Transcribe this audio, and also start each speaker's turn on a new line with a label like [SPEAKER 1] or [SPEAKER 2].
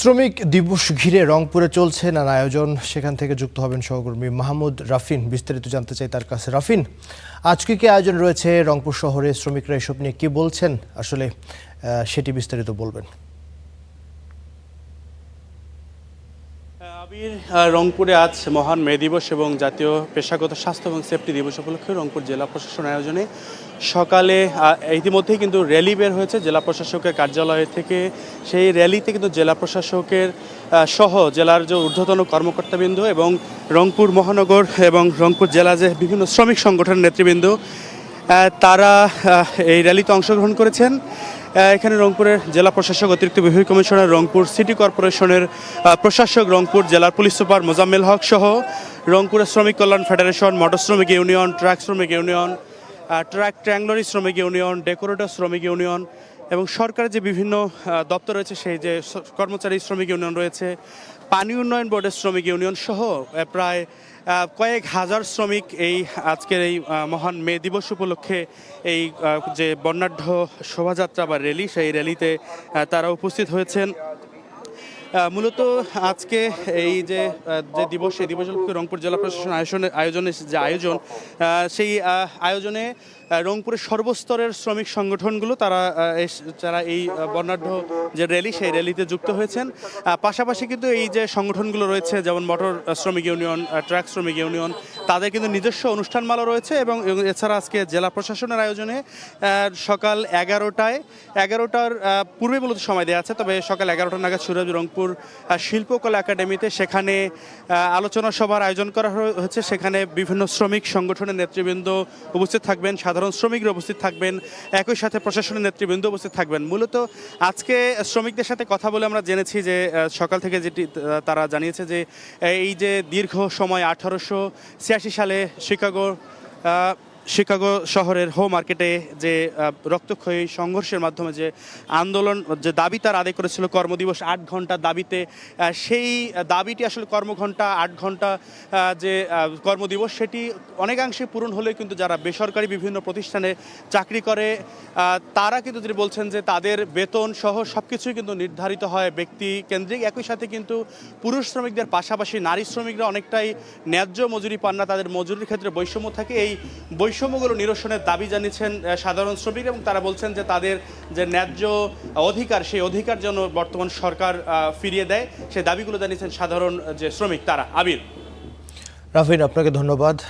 [SPEAKER 1] শ্রমিক দিবস ঘিরে রংপুরে চলছে নানা আয়োজন। সেখান থেকে যুক্ত হবেন সহকর্মী মাহমুদ রাফিন। বিস্তারিত জানতে চাই তার কাছে। রাফিন, আজকে কি আয়োজন রয়েছে রংপুর শহরে? শ্রমিকরা এসব নিয়ে কি বলছেন আসলে সেটি বিস্তারিত বলবেন।
[SPEAKER 2] আবির, রংপুরে আজ মহান মে দিবস এবং জাতীয় পেশাগত স্বাস্থ্য এবং সেফটি দিবস উপলক্ষে রংপুর জেলা প্রশাসন আয়োজনে সকালে ইতিমধ্যেই কিন্তু র্যালি বের হয়েছে জেলা প্রশাসকের কার্যালয় থেকে। সেই র্যালিতে কিন্তু জেলা প্রশাসকের সহ জেলার যে ঊর্ধ্বতন কর্মকর্তাবৃন্দ এবং রংপুর মহানগর এবং রংপুর জেলা যে বিভিন্ন শ্রমিক সংগঠনের নেতৃবৃন্দ তারা এই র্যালিতে অংশগ্রহণ করেছেন। এখানে রংপুরের জেলা প্রশাসক, অতিরিক্ত বিভাগীয় কমিশনার, রংপুর সিটি কর্পোরেশনের প্রশাসক, রংপুর জেলার পুলিশ সুপার মোজাম্মেল হক সহ রংপুরের শ্রমিক কল্যাণ ফেডারেশন, মোটর শ্রমিক ইউনিয়ন, ট্রাক শ্রমিক ইউনিয়ন, ট্রাক ট্র্যাংলারি শ্রমিক ইউনিয়ন, ডেকোরেটর শ্রমিক ইউনিয়ন এবং সরকারের যে বিভিন্ন দপ্তর রয়েছে সেই যে কর্মচারী শ্রমিক ইউনিয়ন রয়েছে, পানি উন্নয়ন বোর্ডের শ্রমিক ইউনিয়ন সহ প্রায় কয়েক হাজার শ্রমিক এই আজকের এই মহান মে দিবস উপলক্ষে এই যে বর্ণাঢ্য শোভাযাত্রা বা র্যালি, সেই র্যালিতে তারা উপস্থিত হয়েছেন। মূলত আজকে এই যে দিবস, সেই দিবস উপলক্ষে রংপুর জেলা প্রশাসন আয়োজনের যে আয়োজন, সেই আয়োজনে রংপুরের সর্বস্তরের শ্রমিক সংগঠনগুলো তারা এই বর্ণাঢ্য যে র্যালি, সেই র্যালিতে যুক্ত হয়েছেন। পাশাপাশি কিন্তু এই যে সংগঠনগুলো রয়েছে যেমন মোটর শ্রমিক ইউনিয়ন, ট্রাক শ্রমিক ইউনিয়ন, তাদের কিন্তু নিজস্ব অনুষ্ঠানমালা রয়েছে এবং এছাড়া আজকে জেলা প্রশাসনের আয়োজনে সকাল 11টার পূর্বে মূলত সময় দেওয়া আছে, তবে সকাল 11টা নাগাদ শুরু হবে রংপুর শিল্পকলা একাডেমিতে। সেখানে আলোচনা সভার আয়োজন করা হয়েছে। সেখানে বিভিন্ন শ্রমিক সংগঠনের নেতৃবৃন্দ উপস্থিত থাকবেন, সাধারণ শ্রমিকরা উপস্থিত থাকবেন, একই সাথে প্রশাসনের নেতৃবৃন্দ উপস্থিত থাকবেন। মূলত আজকে শ্রমিকদের সাথে কথা বলে আমরা জেনেছি যে সকাল থেকে যেটি তারা জানিয়েছে যে এই যে দীর্ঘ সময় 1886 সালে শিকাগো শহরের হো মার্কেটে যে রক্তক্ষয়ী সংঘর্ষের মাধ্যমে যে আন্দোলন, যে দাবি তারা আদায় করেছিল কর্মদিবস 8 ঘন্টা দাবিতে, সেই দাবিটি আসলে কর্মঘণ্টা 8 ঘন্টা যে কর্মদিবস, সেটি অনেকাংশে পূরণ হলেও কিন্তু যারা বেসরকারি বিভিন্ন প্রতিষ্ঠানে চাকরি করে তারা কিন্তু তিনি বলছেন যে তাদের বেতন সহ সব কিছুই কিন্তু নির্ধারিত হয় ব্যক্তি কেন্দ্রিক। একই সাথে কিন্তু পুরুষ শ্রমিকদের পাশাপাশি নারী শ্রমিকরা অনেকটাই ন্যায্য মজুরি পান না, তাদের মজুরির ক্ষেত্রে বৈষম্য থাকে। এই বৈষম্যগুলো নিরসনের দাবি জানিয়েছেন সাধারণ শ্রমিক এবং তারা বলছেন যে তাদের যে ন্যায্য অধিকার, সেই অধিকার যেন বর্তমান সরকার ফিরিয়ে দেয়, সেই দাবিগুলো জানিয়েছেন সাধারণ যে শ্রমিক তারা। আবির,
[SPEAKER 1] রাফিন, আপনাকে ধন্যবাদ।